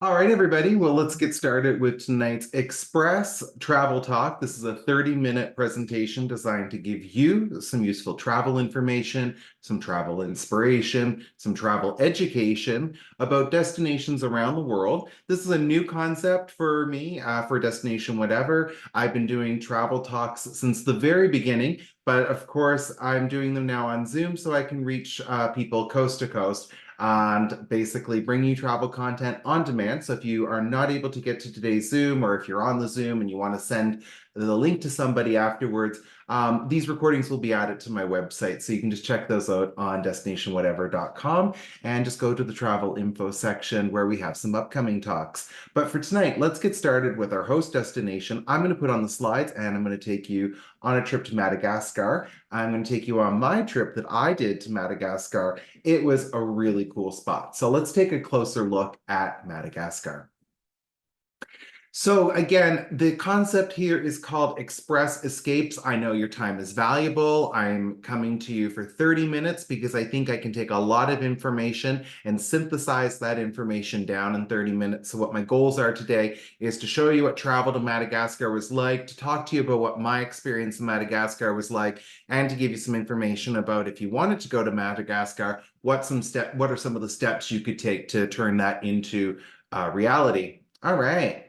All right, everybody. Well, let's get started with tonight's Express Travel Talk. This is a 30-minute presentation designed to give you some useful travel information, some travel inspiration, some travel education about destinations around the world. This is a new concept for me, for Destination Whatever. I've been doing travel talks since the very beginning, but of course, I'm doing them now on Zoom so I can reach people coast to coast and basically bring you travel content on demand. So if you are not able to get to today's Zoom, or if you're on the Zoom and you want to send the link to somebody afterwards, these recordings will be added to my website. So you can just check those out on destinationwhatever.com and just go to the travel info section where we have some upcoming talks. But for tonight, let's get started with our host destination. I'm going to put on the slides and I'm going to take you on a trip to Madagascar. I'm going to take you on my trip that I did to Madagascar. It was a really cool spot. So let's take a closer look at Madagascar. So again, the concept here is called Express Escapes. I know your time is valuable. I'm coming to you for 30 minutes because I think I can take a lot of information and synthesize that information down in 30 minutes. So what my goals are today is to show you what travel to Madagascar was like, to talk to you about what my experience in Madagascar was like, and to give you some information about if you wanted to go to Madagascar, what are some of the steps you could take to turn that into reality. All right.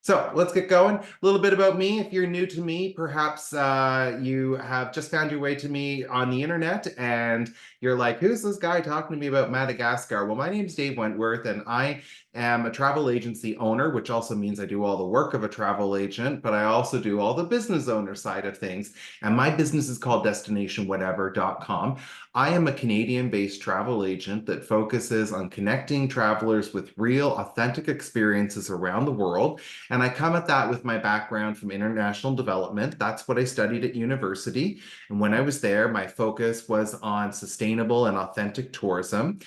So let's get going. A little bit about me. If you're new to me, perhaps you have just found your way to me on the internet and you're like, who's this guy talking to me about Madagascar? Well, my name's Dave Wentworth and I am a travel agency owner, which also means I do all the work of a travel agent, but I also do all the business owner side of things. And my business is called destinationwhatever.com. I am a Canadian-based travel agent that focuses on connecting travelers with real, authentic experiences around the world. And I come at that with my background from international development. That's what I studied at university. And when I was there, my focus was on sustainable and authentic tourism.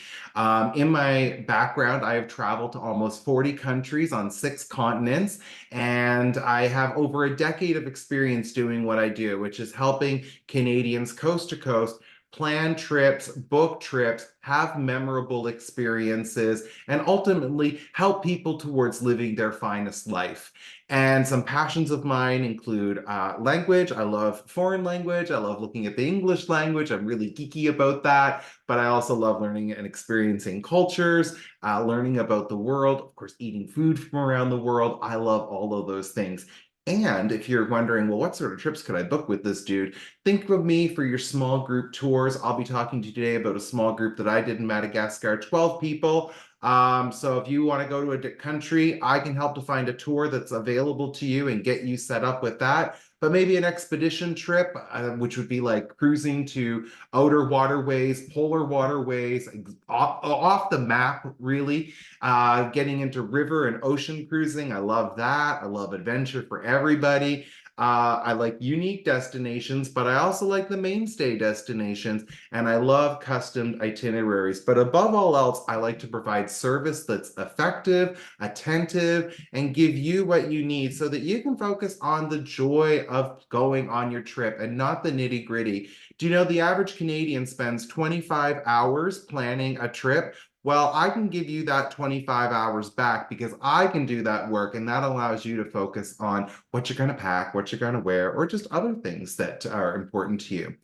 In my background, I have traveled to almost 40 countries on 6 continents, and I have over a decade of experience doing what I do, which is helping Canadians coast to coast plan trips, book trips, have memorable experiences, and ultimately help people towards living their finest life. And some passions of mine include language. I love foreign language. I love looking at the English language. I'm really geeky about that. But I also love learning and experiencing cultures, learning about the world, of course, eating food from around the world. I love all of those things. And if you're wondering, well, what sort of trips could I book with this dude? Think of me for your small group tours. I'll be talking to you today about a small group that I did in Madagascar, 12 people. So if you want to go to a country, I can help to find a tour that's available to you and get you set up with that. But maybe an expedition trip, which would be like cruising to outer waterways, polar waterways, off the map, really. Getting into river and ocean cruising. I love that. I love adventure for everybody. I like unique destinations, but I also like the mainstay destinations, and I love custom itineraries. But above all else, I like to provide service that's effective, attentive, and give you what you need so that you can focus on the joy of going on your trip and not the nitty gritty. Do you know the average Canadian spends 25 hours planning a trip? Well, I can give you that 25 hours back because I can do that work, and that allows you to focus on what you're going to pack, what you're going to wear, or just other things that are important to you.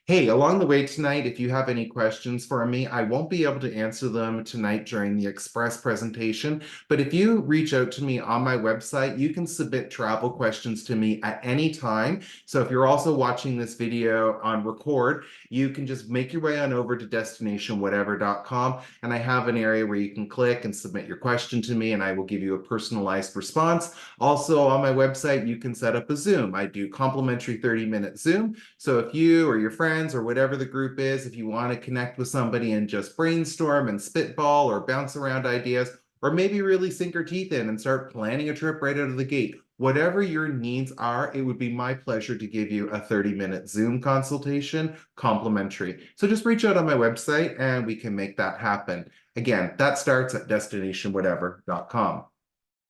Hey, along the way tonight, if you have any questions for me, I won't be able to answer them tonight during the Express presentation, but if you reach out to me on my website, you can submit travel questions to me at any time. So if you're also watching this video on record, you can just make your way on over to destinationwhatever.com, and I have an area where you can click and submit your question to me, and I will give you a personalized response. Also on my website, you can set up a Zoom. I do complimentary 30-minute Zoom. So if you or your friends or whatever the group is, if you want to connect with somebody and just brainstorm and spitball or bounce around ideas, or maybe really sink your teeth in and start planning a trip right out of the gate, whatever your needs are, it would be my pleasure to give you a 30-minute Zoom consultation complimentary. So just reach out on my website and we can make that happen. Again, that starts at destinationwhatever.com.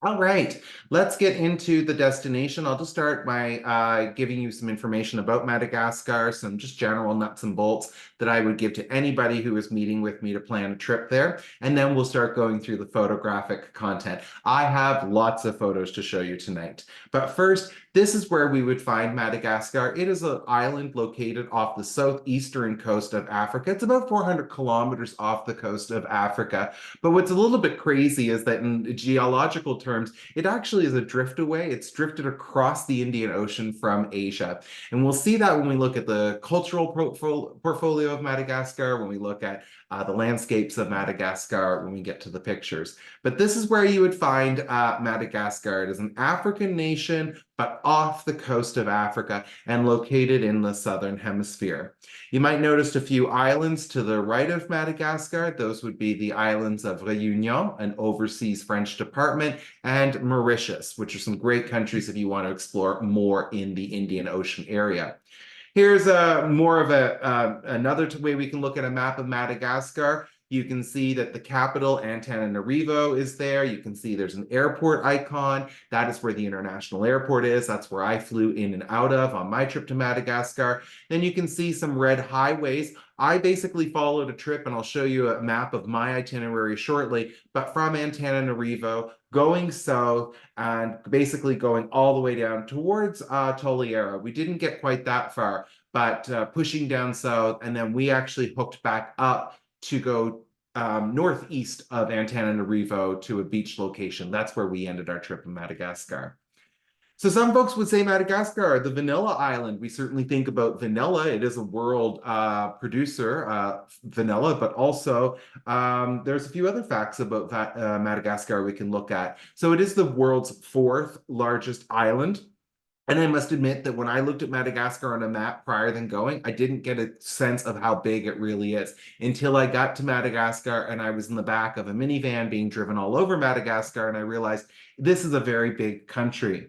All right, let's get into the destination. I'll just start by giving you some information about Madagascar, some just general nuts and bolts that I would give to anybody who is meeting with me to plan a trip there. And then we'll start going through the photographic content. I have lots of photos to show you tonight. But first, this is where we would find Madagascar. It is an island located off the southeastern coast of Africa. It's about 400 kilometers off the coast of Africa. But what's a little bit crazy is that in geological terms, it actually is a drift away. It's drifted across the Indian Ocean from Asia. And we'll see that when we look at the cultural portfolio of Madagascar, when we look at the landscapes of Madagascar, when we get to the pictures. But this is where you would find Madagascar. It is an African nation, but off the coast of Africa and located in the southern hemisphere. You might notice a few islands to the right of Madagascar. Those would be the islands of Réunion, an overseas French department, and Mauritius, which are some great countries if you want to explore more in the Indian Ocean area. Here's more of another way we can look at a map of Madagascar. You can see that the capital, Antananarivo, is there. You can see there's an airport icon. That is where the international airport is. That's where I flew in and out of on my trip to Madagascar. Then you can see some red highways. I basically followed a trip, and I'll show you a map of my itinerary shortly, but from Antananarivo, going south and basically going all the way down towards Toliara. We didn't get quite that far, but pushing down south, and then we actually hooked back up to go northeast of Antananarivo to a beach location. That's where we ended our trip in Madagascar. So some folks would say Madagascar, the vanilla island. We certainly think about vanilla. It is a world producer, vanilla, but also there's a few other facts about Madagascar we can look at. So it is the world's fourth largest island. And I must admit that when I looked at Madagascar on a map prior than going, I didn't get a sense of how big it really is until I got to Madagascar and I was in the back of a minivan being driven all over Madagascar, and I realized this is a very big country.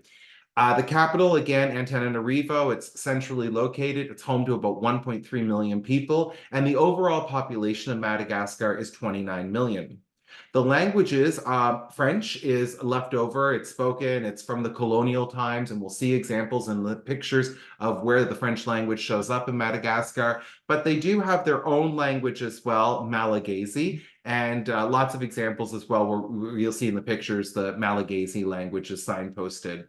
The capital, again, Antananarivo, it's centrally located. It's home to about 1.3 million people, and the overall population of Madagascar is 29 million. The languages, French is left over, it's spoken, it's from the colonial times, and we'll see examples in the pictures of where the French language shows up in Madagascar, but they do have their own language as well, Malagasy, and lots of examples as well where you'll see in the pictures the Malagasy language is signposted.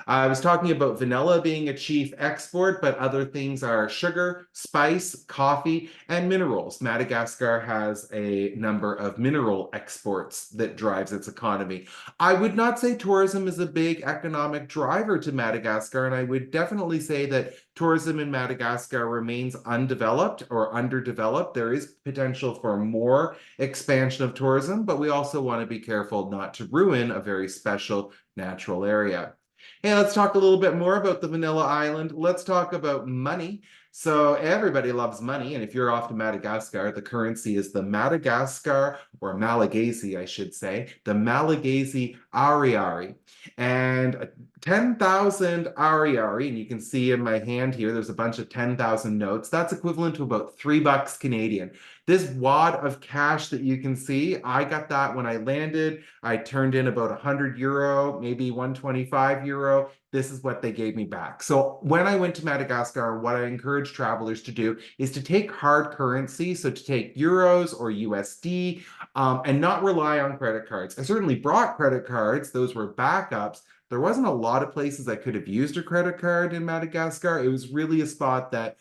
I was talking about vanilla being a chief export, but other things are sugar, spice, coffee, and minerals. Madagascar has a number of mineral exports that drives its economy. I would not say tourism is a big economic driver to Madagascar, and I would definitely say that tourism in Madagascar remains undeveloped or underdeveloped. There is potential for more expansion of tourism, but we also want to be careful not to ruin a very special natural area. Hey, let's talk a little bit more about the Vanilla Island. Let's talk about money. So everybody loves money, and if you're off to Madagascar, the currency is the Madagascar, or Malagasy, I should say, the Malagasy Ariary. And 10,000 Ariary, and you can see in my hand here, there's a bunch of 10,000 notes. That's equivalent to about $3 Canadian. This wad of cash that you can see, I got that when I landed. I turned in about 100 euro, maybe 125 euro. This is what they gave me back. So when I went to Madagascar, what I encourage travelers to do is to take hard currency, so to take euros or USD, and not rely on credit cards. I certainly brought credit cards. Those were backups. There wasn't a lot of places I could have used a credit card in Madagascar. It was really a spot that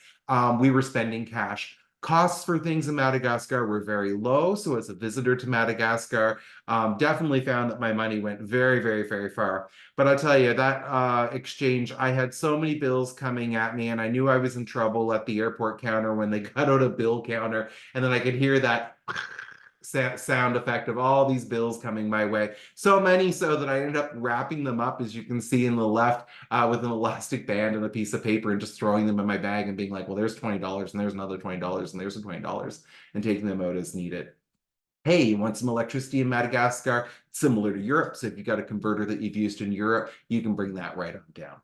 we were spending cash. Costs for things in Madagascar were very low. So as a visitor to Madagascar, definitely found that my money went very, very, very far. But I'll tell you, that exchange, I had so many bills coming at me, and I knew I was in trouble at the airport counter when they got out a bill counter, and then I could hear that sound effect of all these bills coming my way. So many so that I ended up wrapping them up, as you can see in the left, with an elastic band and a piece of paper, and just throwing them in my bag and being like, well, there's $20, and there's another $20, and there's a $20, and taking them out as needed. Hey, you want some electricity in Madagascar? Similar to Europe. So if you got a converter that you've used in Europe, you can bring that right on down.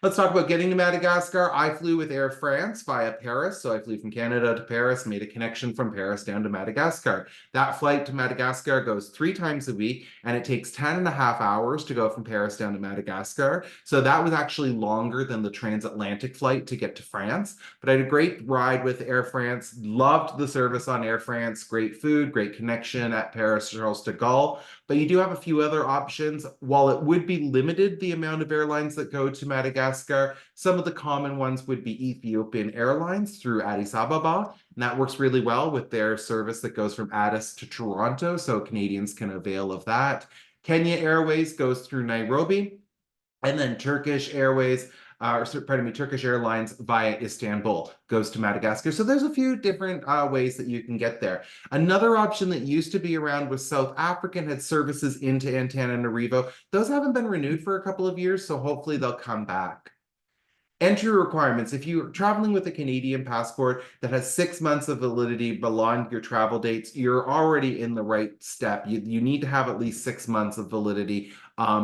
Let's talk about getting to Madagascar. I flew with Air France via Paris. So I flew from Canada to Paris, made a connection from Paris down to Madagascar. That flight to Madagascar goes 3 times a week, and it takes 10 and a half hours to go from Paris down to Madagascar. So that was actually longer than the transatlantic flight to get to France. But I had a great ride with Air France, loved the service on Air France, great food, great connection at Paris Charles de Gaulle. But you do have a few other options. While it would be limited the amount of airlines that go to Madagascar, some of the common ones would be Ethiopian Airlines through Addis Ababa. And that works really well with their service that goes from Addis to Toronto. So Canadians can avail of that. Kenya Airways goes through Nairobi. And then Turkish Airlines via Istanbul goes to Madagascar. So there's a few different ways that you can get there. Another option that used to be around was South Africa and had services into Antananarivo. Those haven't been renewed for a couple of years, so hopefully they'll come back. Entry requirements. If you're traveling with a Canadian passport that has 6 months of validity beyond your travel dates, you're already in the right step. You need to have at least 6 months of validity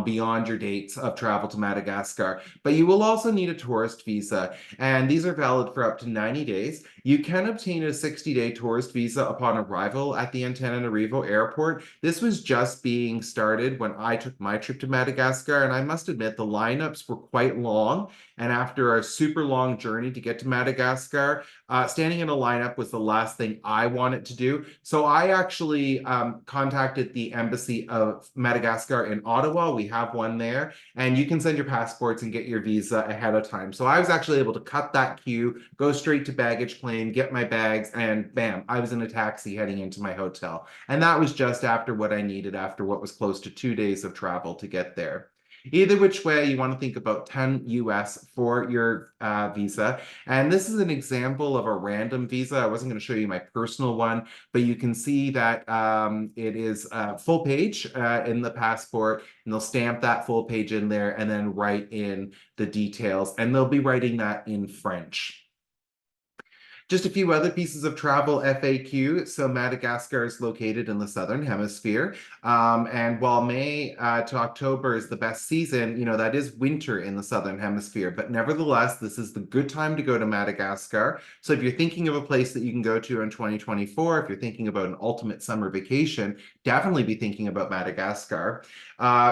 beyond your dates of travel to Madagascar. But you will also need a tourist visa, and these are valid for up to 90 days. You can obtain a 60-day tourist visa upon arrival at the Antananarivo airport. This was just being started when I took my trip to Madagascar, and I must admit the lineups were quite long. And after a super long journey to get to Madagascar, standing in a lineup was the last thing I wanted to do. So I actually contacted the Embassy of Madagascar in Ottawa. We have one there, and you can send your passports and get your visa ahead of time. So I was actually able to cut that queue, go straight to baggage claim, get my bags, and bam, I was in a taxi heading into my hotel. And that was just after what I needed after what was close to 2 days of travel to get there. Either which way, you want to think about 10 US for your visa. And this is an example of a random visa. I wasn't going to show you my personal one, but you can see that it is full page in the passport, and they'll stamp that full page in there and then write in the details. And they'll be writing that in French. Just a few other pieces of travel FAQ. So Madagascar is located in the southern hemisphere. And while May to October is the best season, that is winter in the southern hemisphere. But nevertheless, this is the good time to go to Madagascar. So if you're thinking of a place that you can go to in 2024, if you're thinking about an ultimate summer vacation, definitely be thinking about Madagascar.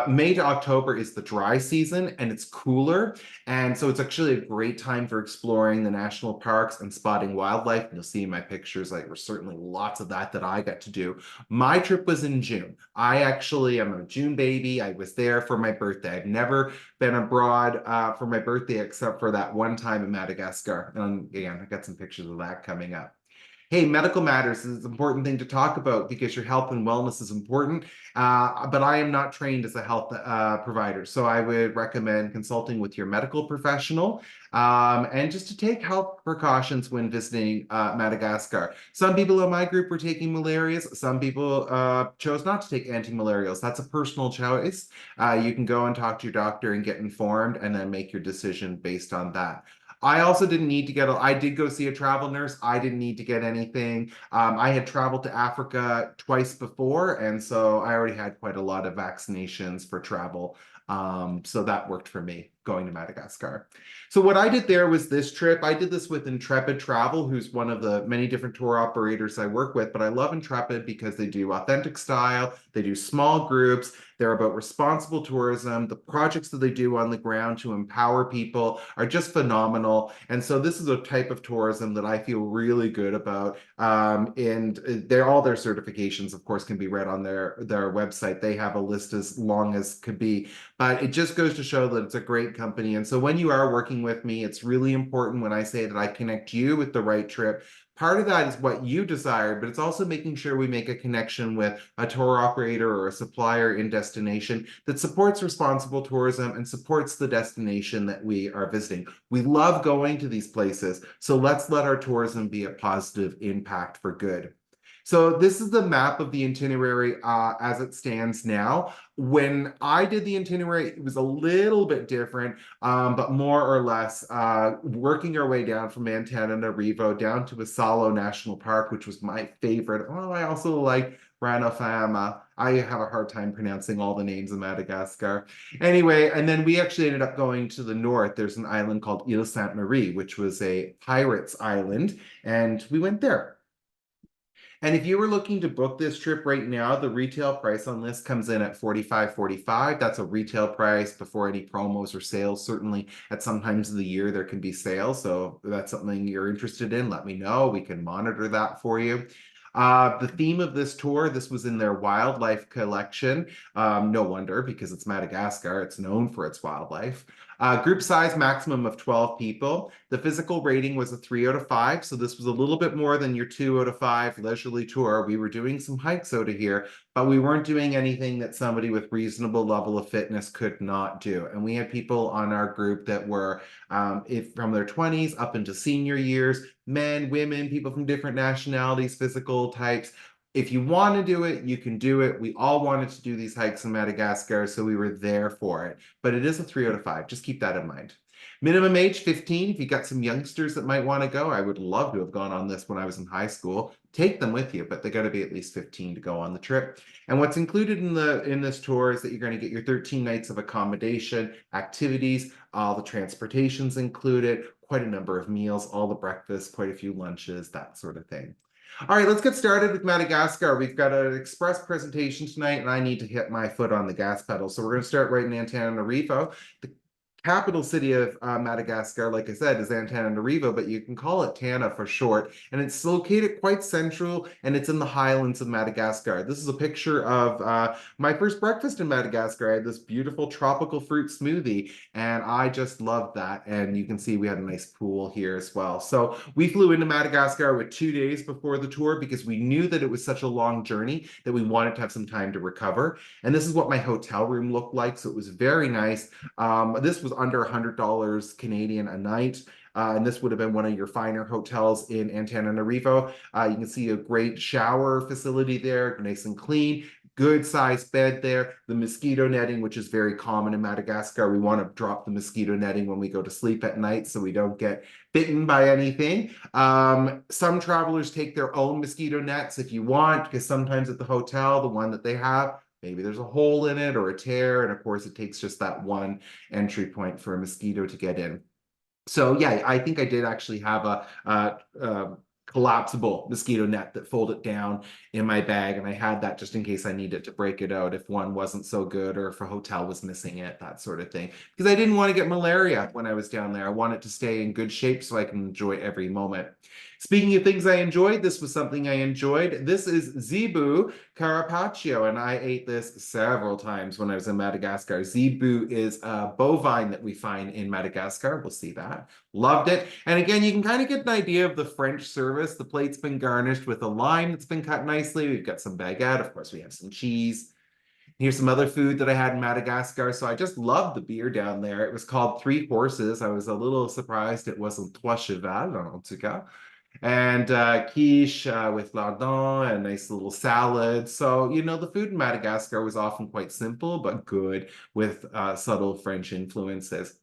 May to October is the dry season, and it's cooler. And so it's actually a great time for exploring the national parks and spotting wildlife. And you'll see in my pictures, like, there's certainly lots of that I got to do. My trip was in June. I actually am a June baby. I was there for my birthday. I've never been abroad for my birthday except for that one time in Madagascar. And again, I got some pictures of that coming up. Hey, medical matters is an important thing to talk about because your health and wellness is important. But I am not trained as a health provider. So I would recommend consulting with your medical professional and just to take health precautions when visiting Madagascar. Some people in my group were taking malarials. Some people chose not to take anti-malarials. That's a personal choice. You can go and talk to your doctor and get informed and then make your decision based on that. I also didn't need to I did go see a travel nurse. I didn't need to get anything. I had traveled to Africa twice before, and so I already had quite a lot of vaccinations for travel. So that worked for me going to Madagascar. So what I did there was this trip. I did this with Intrepid Travel, who's one of the many different tour operators I work with, but I love Intrepid because they do authentic style, they do small groups, they're about responsible tourism. The projects that they do on the ground to empower people are just phenomenal. And so this is a type of tourism that I feel really good about. And all their certifications, of course, can be read on their website. They have a list as long as could be, but it just goes to show that it's a great company. And so when you are working with me, it's really important when I say that I connect you with the right trip. Part of that is what you desire, but it's also making sure we make a connection with a tour operator or a supplier in destination that supports responsible tourism and supports the destination that we are visiting. We love going to these places, so let's let our tourism be a positive impact for good. So this is the map of the itinerary as it stands now. When I did the itinerary, it was a little bit different, but more or less working our way down from Antananarivo down to Asalo National Park, which was my favorite. Oh, I also like Ranafama. I have a hard time pronouncing all the names of Madagascar. Anyway, and then we actually ended up going to the north. There's an island called Ile Sainte Marie, which was a pirate's island, and we went there. And if you were looking to book this trip right now, the retail price on this comes in at $45.45. That's a retail price before any promos or sales. Certainly at some times of the year there can be sales. So if that's something you're interested in, let me know. We can monitor that for you. The theme of this tour, this was in their wildlife collection. No wonder, because it's Madagascar. It's known for its wildlife. Group size maximum of 12 people. The physical rating was a 3 out of 5. So this was a little bit more than your 2 out of 5 leisurely tour. We were doing some hikes out of here, but we weren't doing anything that somebody with reasonable level of fitness could not do. And we had people on our group that were from their 20s up into senior years, men, women, people from different nationalities, physical types. If you want to do it, you can do it. We all wanted to do these hikes in Madagascar, so we were there for it. But it is a 3 out of 5. Just keep that in mind. Minimum age 15. If you got some youngsters that might want to go, I would love to have gone on this when I was in high school. Take them with you, but they got to be at least 15 to go on the trip. And what's included in this tour is that you're going to get your 13 nights of accommodation, activities, all the transportation's included, quite a number of meals, all the breakfast, quite a few lunches, that sort of thing. All right, let's get started with Madagascar. We've got an express presentation tonight, and I need to hit my foot on the gas pedal. So we're going to start right in Antananarivo. The capital city of Madagascar, like I said, is Antananarivo, but you can call it Tana for short. And it's located quite central, and it's in the highlands of Madagascar. This is a picture of my first breakfast in Madagascar. I had this beautiful tropical fruit smoothie, and I just loved that. And you can see we had a nice pool here as well. So we flew into Madagascar with 2 days before the tour because we knew that it was such a long journey that we wanted to have some time to recover. And this is what my hotel room looked like. So it was very nice. This was under $100 Canadian a night. And this would have been one of your finer hotels in Antananarivo. You can see a great shower facility there, nice and clean. Good sized bed there. The mosquito netting, which is very common in Madagascar. We want to drop the mosquito netting when we go to sleep at night so we don't get bitten by anything. Some travelers take their own mosquito nets if you want, because sometimes at the hotel, the one that they have, maybe there's a hole in it or a tear. And of course, it takes just that one entry point for a mosquito to get in. So yeah, I think I did actually have a collapsible mosquito net that folded down in my bag, and I had that just in case I needed to break it out if one wasn't so good or if a hotel was missing it, that sort of thing. Because I didn't want to get malaria when I was down there. I wanted to stay in good shape so I can enjoy every moment. Speaking of things I enjoyed, this was something I enjoyed. This is Zebu Carpaccio, and I ate this several times when I was in Madagascar. Zebu is a bovine that we find in Madagascar. We'll see that. Loved it. And again, you can kind of get an idea of the French service. The plate's been garnished with a lime that's been cut nicely. We've got some baguette. Of course, we have some cheese. Here's some other food that I had in Madagascar. So I just loved the beer down there. It was called Three Horses. I was a little surprised it wasn't Trois Cheval, en tout cas. And quiche with lardon and nice little salad. So, you know, the food in Madagascar was often quite simple, but good with subtle French influences.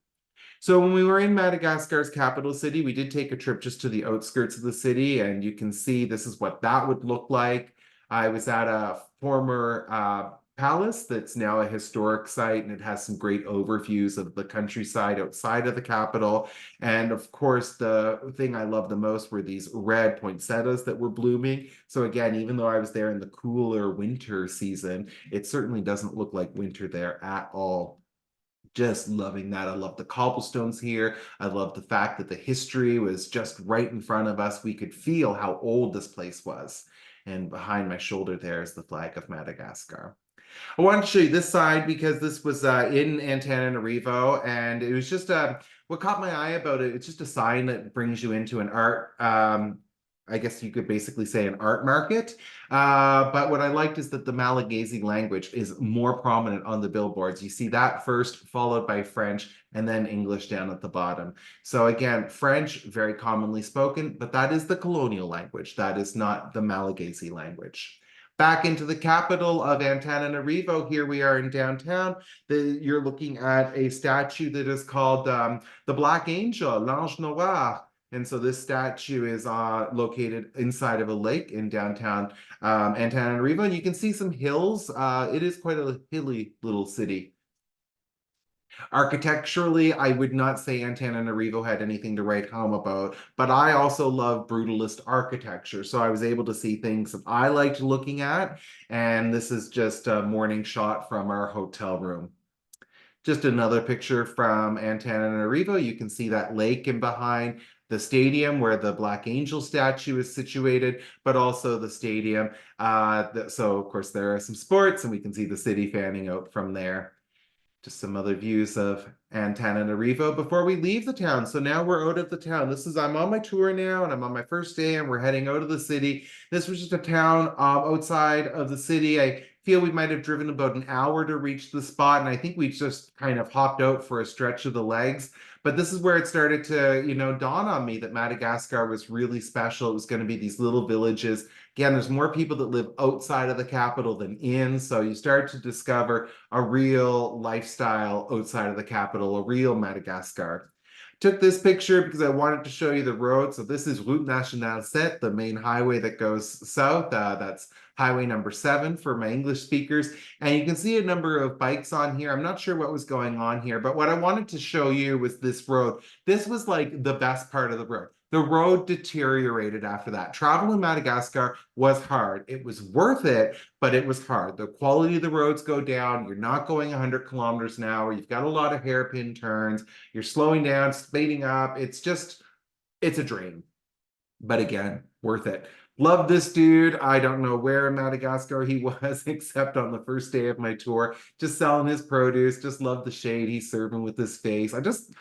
So when we were in Madagascar's capital city, we did take a trip just to the outskirts of the city, and you can see this is what that would look like. I was at a former palace that's now a historic site, and it has some great overviews of the countryside outside of the capital. And of course, the thing I loved the most were these red poinsettias that were blooming. So again, even though I was there in the cooler winter season, it certainly doesn't look like winter there at all. Just loving that. I love the cobblestones here. I love the fact that the history was just right in front of us. We could feel how old this place was. And behind my shoulder there is the flag of Madagascar. I wanted to show you this side because this was in Antananarivo, and it was just what caught my eye about it. It's just a sign that brings you into an art. I guess you could basically say an art market. But what I liked is that the Malagasy language is more prominent on the billboards. You see that first, followed by French, and then English down at the bottom. So again, French, very commonly spoken, but that is the colonial language. That is not the Malagasy language. Back into the capital of Antananarivo. Here we are in downtown. You're looking at a statue that is called the Black Angel, l'Ange Noir. And so this statue is located inside of a lake in downtown Antananarivo. And you can see some hills. It is quite a hilly little city. Architecturally, I would not say Antananarivo had anything to write home about, but I also love brutalist architecture. So I was able to see things that I liked looking at. And this is just a morning shot from our hotel room. Just another picture from Antananarivo. You can see that lake in behind the stadium where the Black Angel statue is situated, but also the stadium. So, of course, there are some sports, and we can see the city fanning out from there. Just some other views of Antananarivo before we leave the town. So now we're out of the town. I'm on my tour now, and I'm on my first day, and we're heading out of the city. This was just a town outside of the city. I feel we might have driven about an hour to reach the spot, and I think we just kind of hopped out for a stretch of the legs. But this is where it started to, dawn on me that Madagascar was really special. It was going to be these little villages. Again, there's more people that live outside of the capital than in, so you start to discover a real lifestyle outside of the capital, a real Madagascar. Took this picture because I wanted to show you the road. So this is Route Nationale 7, the main highway that goes south. That's highway number 7 for my English speakers. And you can see a number of bikes on here. I'm not sure what was going on here, but what I wanted to show you was this road. This was like the best part of the road. The road deteriorated after that. Travel in Madagascar was hard. It was worth it, but it was hard. The quality of the roads go down. You're not going 100 kilometers an hour. You've got a lot of hairpin turns. You're slowing down, speeding up. It's a dream. But again, worth it. Love this dude. I don't know where in Madagascar he was, except on the first day of my tour, just selling his produce. Just love the shade he's serving with his face. I just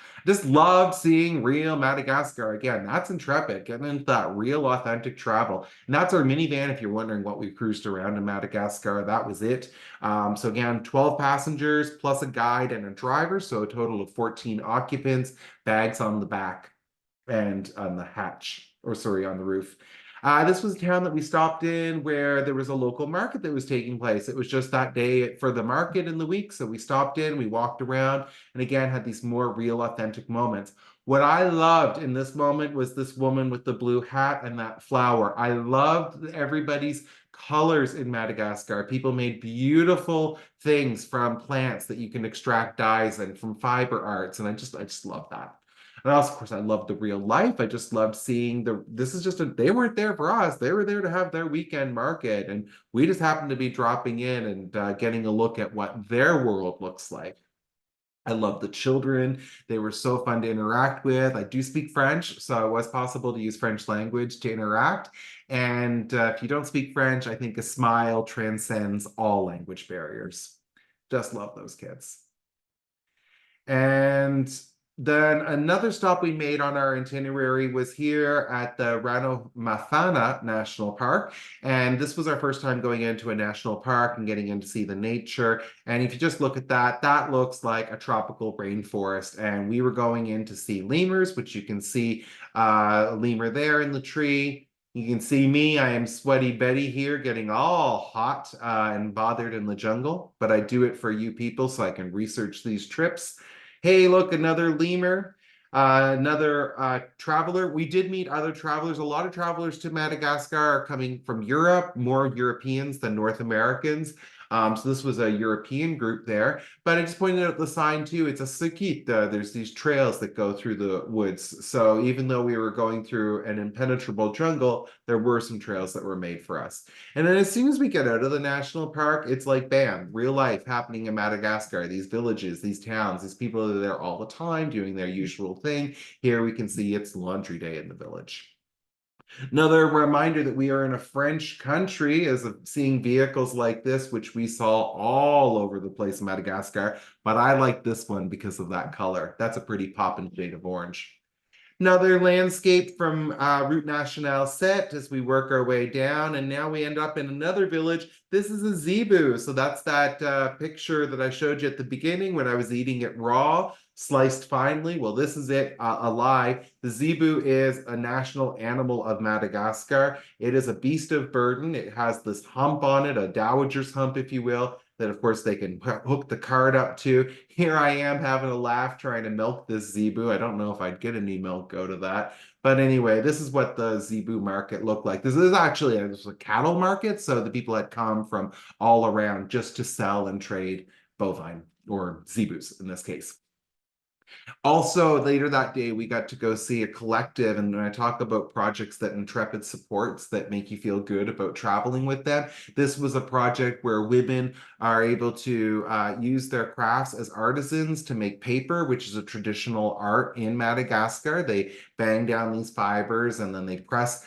loved seeing real Madagascar. Again, that's intrepid, getting into that real authentic travel. And that's our minivan. If you're wondering what we cruised around in Madagascar, that was it. So again, 12 passengers plus a guide and a driver, so a total of 14 occupants, bags on the back and on the hatch, or sorry, on the roof. This was a town that we stopped in where there was a local market that was taking place. It was just that day for the market in the week. So we stopped in, we walked around, and again had these more real, authentic moments. What I loved in this moment was this woman with the blue hat and that flower. I loved everybody's colors in Madagascar. People made beautiful things from plants that you can extract dyes and from fiber arts. And I just love that. And also, of course, I loved the real life. I just loved seeing this is just they weren't there for us. They were there to have their weekend market. And we just happened to be dropping in and getting a look at what their world looks like. I love the children. They were so fun to interact with. I do speak French, so it was possible to use French language to interact. And if you don't speak French, I think a smile transcends all language barriers. Just love those kids. And then another stop we made on our itinerary was here at the Rano Mafana National Park. And this was our first time going into a national park and getting in to see the nature. And if you just look at that, that looks like a tropical rainforest. And we were going in to see lemurs, which you can see a lemur there in the tree. You can see me, I am Sweaty Betty here, getting all hot and bothered in the jungle, but I do it for you people so I can research these trips. Hey, look, another lemur, another traveler. We did meet other travelers. A lot of travelers to Madagascar are coming from Europe, more Europeans than North Americans. So this was a European group there. But I just pointed out the sign too. It's a Sakit. There's these trails that go through the woods. So even though we were going through an impenetrable jungle, there were some trails that were made for us. And then as soon as we get out of the national park, it's like bam, real life happening in Madagascar. These villages, these towns, these people are there all the time doing their usual thing. Here we can see it's laundry day in the village. Another reminder that we are in a French country as of seeing vehicles like this, which we saw all over the place in Madagascar. But I like this one because of that color. That's a pretty poppin' shade of orange. Another landscape from Route Nationale set as we work our way down, and now we end up in another village. This is a zebu, so that's that picture that I showed you at the beginning when I was eating it raw, sliced finely. Well, this is it alive. The zebu is a national animal of Madagascar. It is a beast of burden. It has this hump on it, a dowager's hump, if you will, that of course they can hook the cart up to. Here I am having a laugh trying to milk this zebu. I don't know if I'd get any milk out of that, But anyway, this is what the zebu market looked like. This is actually a cattle market, so the people had come from all around just to sell and trade bovine or zebus in this case. Also, later that day, we got to go see a collective. And when I talk about projects that Intrepid supports that make you feel good about traveling with them, this was a project where women are able to use their crafts as artisans to make paper, which is a traditional art in Madagascar. They bang down these fibers and then they press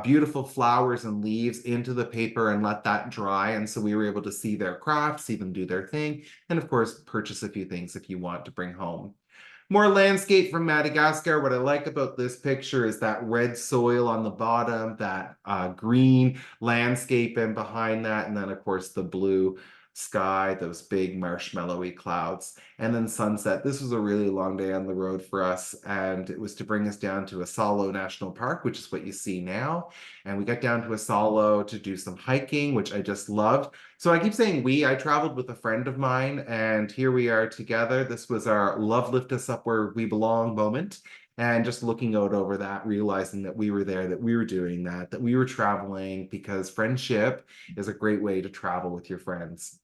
beautiful flowers and leaves into the paper and let that dry. And so we were able to see their craft, see them do their thing, and of course, purchase a few things if you want to bring home. More landscape from Madagascar. What I like about this picture is that red soil on the bottom, that green landscape and behind that, and then of course the blue sky, those big marshmallowy clouds, and then sunset. This was a really long day on the road for us, and it was to bring us down to Asalo National Park, which is what you see now. And we got down to Asalo to do some hiking, which I just loved. So I keep saying we, I traveled with a friend of mine, and here we are together. This was our love lift us up where we belong moment. And just looking out over that, realizing that we were there, that we were doing that, that we were traveling, because friendship is a great way to travel with your friends.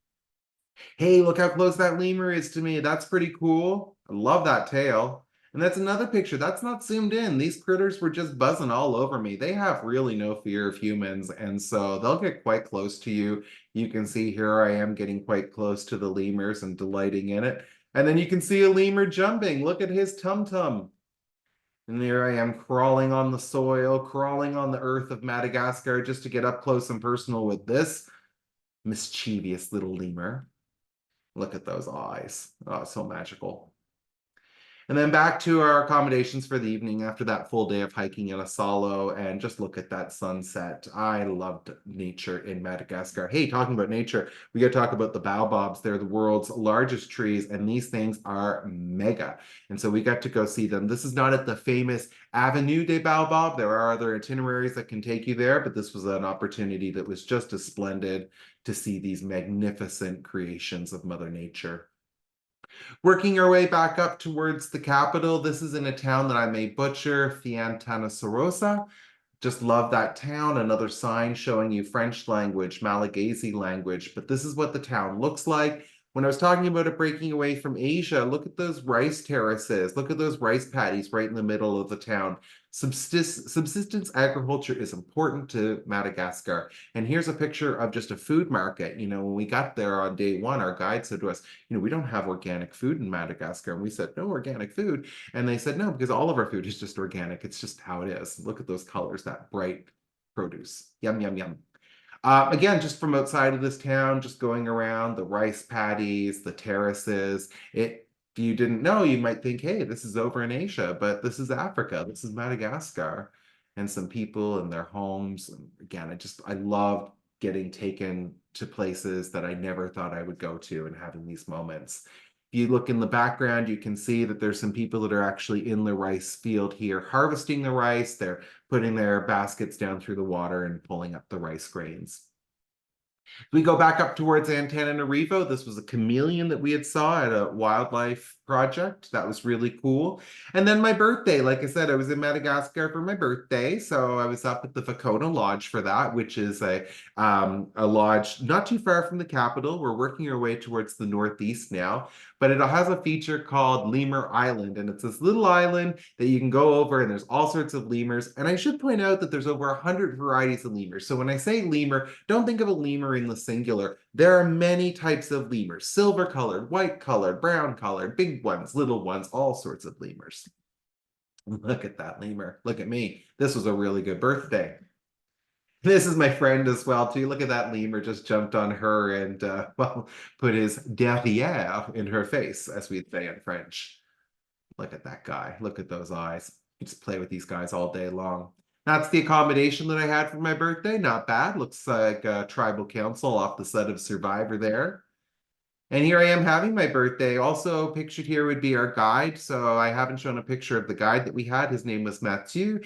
Hey, look how close that lemur is to me. That's pretty cool. I love that tail. And that's another picture. That's not zoomed in. These critters were just buzzing all over me. They have really no fear of humans, and so they'll get quite close to you. You can see here I am getting quite close to the lemurs and delighting in it. And then you can see a lemur jumping. Look at his tum-tum. And there I am crawling on the soil, crawling on the earth of Madagascar just to get up close and personal with this mischievous little lemur. Look at those eyes. Oh, so magical. And then back to our accommodations for the evening after that full day of hiking in Asalo, and just look at that sunset. I loved nature in Madagascar. Hey, talking about nature, we got to talk about the baobabs. They're the world's largest trees, and these things are mega. And so we got to go see them. This is not at the famous Avenue des Baobab. There are other itineraries that can take you there, but this was an opportunity that was just as splendid to see these magnificent creations of Mother Nature. Working our way back up towards the capital, this is in a town that I may butcher, Fiantanasorosa. Just love that town. Another sign showing you French language, Malagasy language, but this is what the town looks like. When I was talking about it breaking away from Asia, look at those rice terraces. Look at those rice paddies right in the middle of the town. Subsistence agriculture is important to Madagascar. And here's a picture of just a food market. You know, when we got there on day one, our guide said to us, you know, we don't have organic food in Madagascar. And we said, no organic food. And they said, no, because all of our food is just organic. It's just how it is. Look at those colors, that bright produce. Yum, yum, yum. Again, just from outside of this town, just going around the rice paddies, the terraces. If you didn't know, you might think, hey, this is over in Asia, but this is Africa. This is Madagascar, and some people and their homes. And again, I love getting taken to places that I never thought I would go to and having these moments. If you look in the background, you can see that there's some people that are actually in the rice field here harvesting the rice. They're putting their baskets down through the water and pulling up the rice grains. We go back up towards Antananarivo. This was a chameleon that we had saw at a wildlife project. That was really cool. And then my birthday, like I said, I was in Madagascar for my birthday. So I was up at the Fakona Lodge for that, which is a lodge not too far from the capital. We're working our way towards the northeast now, but it has a feature called Lemur Island. And it's this little island that you can go over, and there's all sorts of lemurs. And I should point out that there's over 100 varieties of lemurs. So when I say lemur, don't think of a lemur in the singular. There are many types of lemurs: silver colored, white colored, brown colored, big ones, little ones, all sorts of lemurs. Look at that lemur. Look at me. This was a really good birthday. This is my friend as well too. Look at that lemur just jumped on her and well, put his derriere in her face, as we'd say in French. Look at that guy. Look at those eyes. You just play with these guys all day long. That's the accommodation that I had for my birthday. Not bad. Looks like a tribal council off the set of Survivor there. And here I am having my birthday. Also pictured here would be our guide. So I haven't shown a picture of the guide that we had. His name was Mathieu.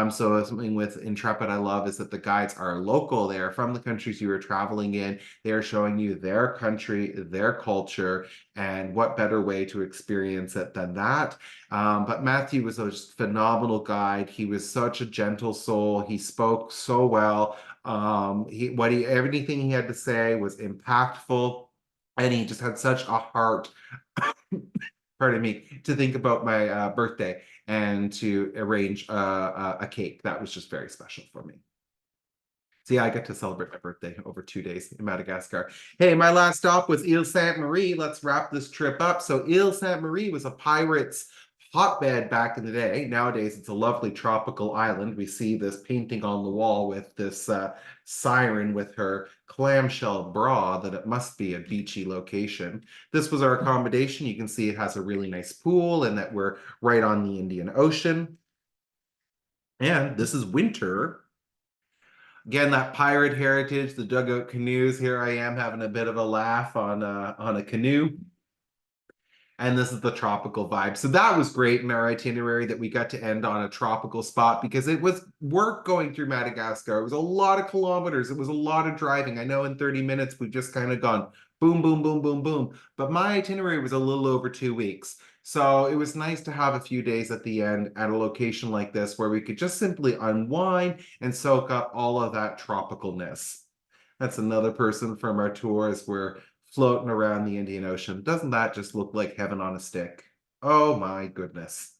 So something with Intrepid I love is that the guides are local. They are from the countries you are traveling in. They are showing you their country, their culture, and what better way to experience it than that. But Matthew was a just phenomenal guide. He was such a gentle soul. He spoke so well. Everything he had to say was impactful, and he just had such a heart, pardon me, to think about my birthday and to arrange a cake. That was just very special for me. So yeah, I got to celebrate my birthday over 2 days in Madagascar. Hey, my last stop was Ile Sainte Marie. Let's wrap this trip up. So Ile Sainte Marie was a pirate's hotbed back in the day. Nowadays, it's a lovely tropical island. We see this painting on the wall with this siren with her clamshell bra that it must be a beachy location. This was our accommodation. You can see it has a really nice pool and that we're right on the Indian Ocean. And this is winter. Again, that pirate heritage, the dugout canoes. Here I am having a bit of a laugh on a canoe. And this is the tropical vibe. So that was great in our itinerary that we got to end on a tropical spot because it was work going through Madagascar. It was a lot of kilometers. It was a lot of driving. I know in 30 minutes we've just kind of gone boom, boom, boom, boom, boom. But my itinerary was a little over 2 weeks. So it was nice to have a few days at the end at a location like this where we could just simply unwind and soak up all of that tropicalness. That's another person from our tours. We're floating around the Indian Ocean. Doesn't that just look like heaven on a stick? Oh my goodness.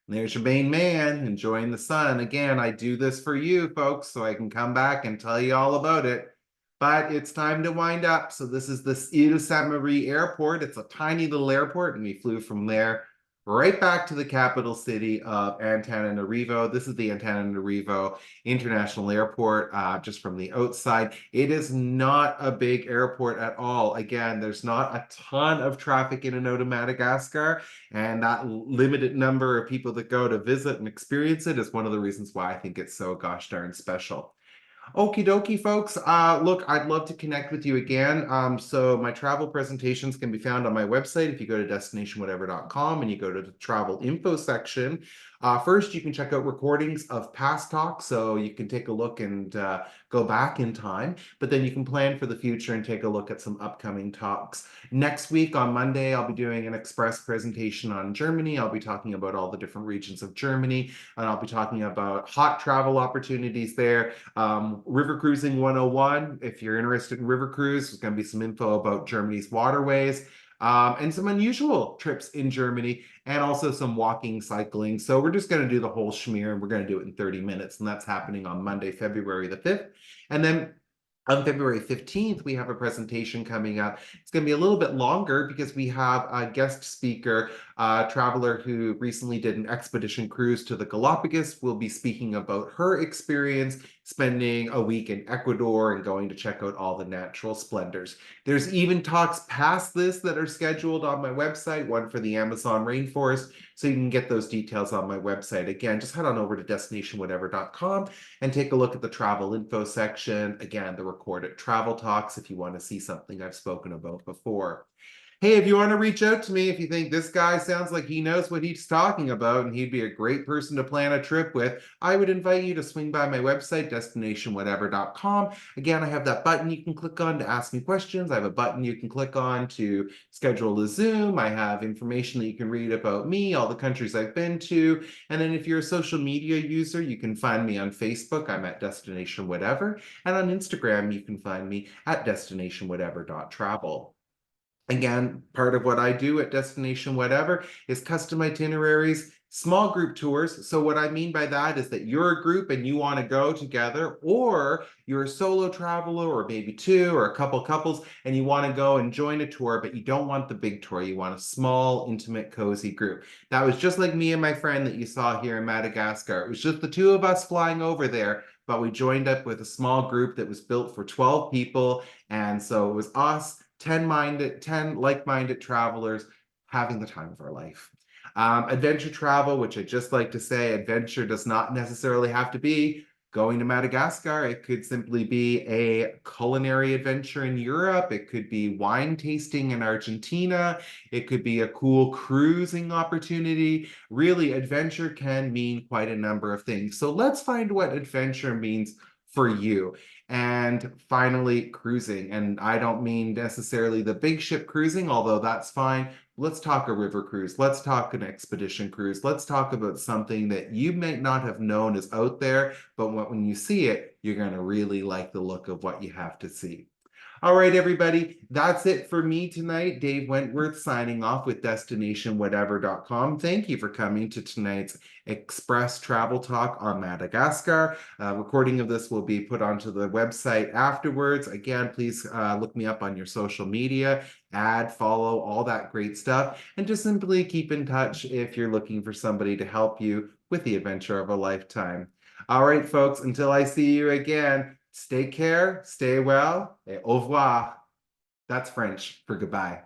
There's your main man enjoying the sun. Again, I do this for you folks so I can come back and tell you all about it. But it's time to wind up. So this is the Ile Sainte Marie Airport. It's a tiny little airport, and we flew from there right back to the capital city of Antananarivo. This is the Antananarivo International Airport, just from the outside. It is not a big airport at all. Again, there's not a ton of traffic in and out of Madagascar, and that limited number of people that go to visit and experience it is one of the reasons why I think it's so gosh darn special. Okie dokie, folks. Look, I'd love to connect with you again. So my travel presentations can be found on my website. If you go to destinationwhatever.com and you go to the travel info section, first you can check out recordings of past talks, so you can take a look and go back in time, but then you can plan for the future and take a look at some upcoming talks. Next week on Monday, I'll be doing an express presentation on Germany. I'll be talking about all the different regions of Germany, and I'll be talking about hot travel opportunities there. River Cruising 101, if you're interested in river cruise, there's going to be some info about Germany's waterways, and some unusual trips in Germany, and also some walking, cycling. So we're just going to do the whole schmear, and we're going to do it in 30 minutes, and that's happening on Monday, February the 5th. And then on February 15th, we have a presentation coming up. It's going to be a little bit longer because we have a guest speaker, a traveler who recently did an expedition cruise to the Galapagos. Will be speaking about her experience spending a week in Ecuador and going to check out all the natural splendors. There's even talks past this that are scheduled on my website, one for the Amazon rainforest. So you can get those details on my website. Again, just head on over to destinationwhatever.com and take a look at the travel info section. Again, the recorded travel talks if you want to see something I've spoken about before. Hey, if you want to reach out to me, if you think this guy sounds like he knows what he's talking about and he'd be a great person to plan a trip with, I would invite you to swing by my website, destinationwhatever.com. Again, I have that button you can click on to ask me questions. I have a button you can click on to schedule a Zoom. I have information that you can read about me, all the countries I've been to. And then if you're a social media user, you can find me on Facebook. I'm at Destination Whatever. And on Instagram, you can find me at destinationwhatever.travel. Again, part of what I do at Destination Whatever is custom itineraries, small group tours. So what I mean by that is that you're a group and you want to go together, or you're a solo traveler, or maybe two or a couple couples, and you want to go and join a tour, but you don't want the big tour. You want a small, intimate, cozy group. That was just like me and my friend that you saw here in Madagascar. It was just the two of us flying over there, but we joined up with a small group that was built for 12 people. And so it was us, 10 like-minded travelers having the time of our life. Adventure travel, which I just like to say, adventure does not necessarily have to be going to Madagascar. It could simply be a culinary adventure in Europe. It could be wine tasting in Argentina. It could be a cool cruising opportunity. Really, adventure can mean quite a number of things. So let's find what adventure means for you. And finally, cruising. And I don't mean necessarily the big ship cruising, although that's fine. Let's talk a river cruise. Let's talk an expedition cruise. Let's talk about something that you may not have known is out there, but when you see it, you're going to really like the look of what you have to see. All right, everybody, that's it for me tonight. Dave Wentworth signing off with destinationwhatever.com. Thank you for coming to tonight's Express Travel Talk on Madagascar. Recording of this will be put onto the website afterwards. Again, please look me up on your social media, add, follow, all that great stuff, and just simply keep in touch if you're looking for somebody to help you with the adventure of a lifetime. All right, folks, until I see you again, stay care, stay well, et au revoir. That's French for goodbye.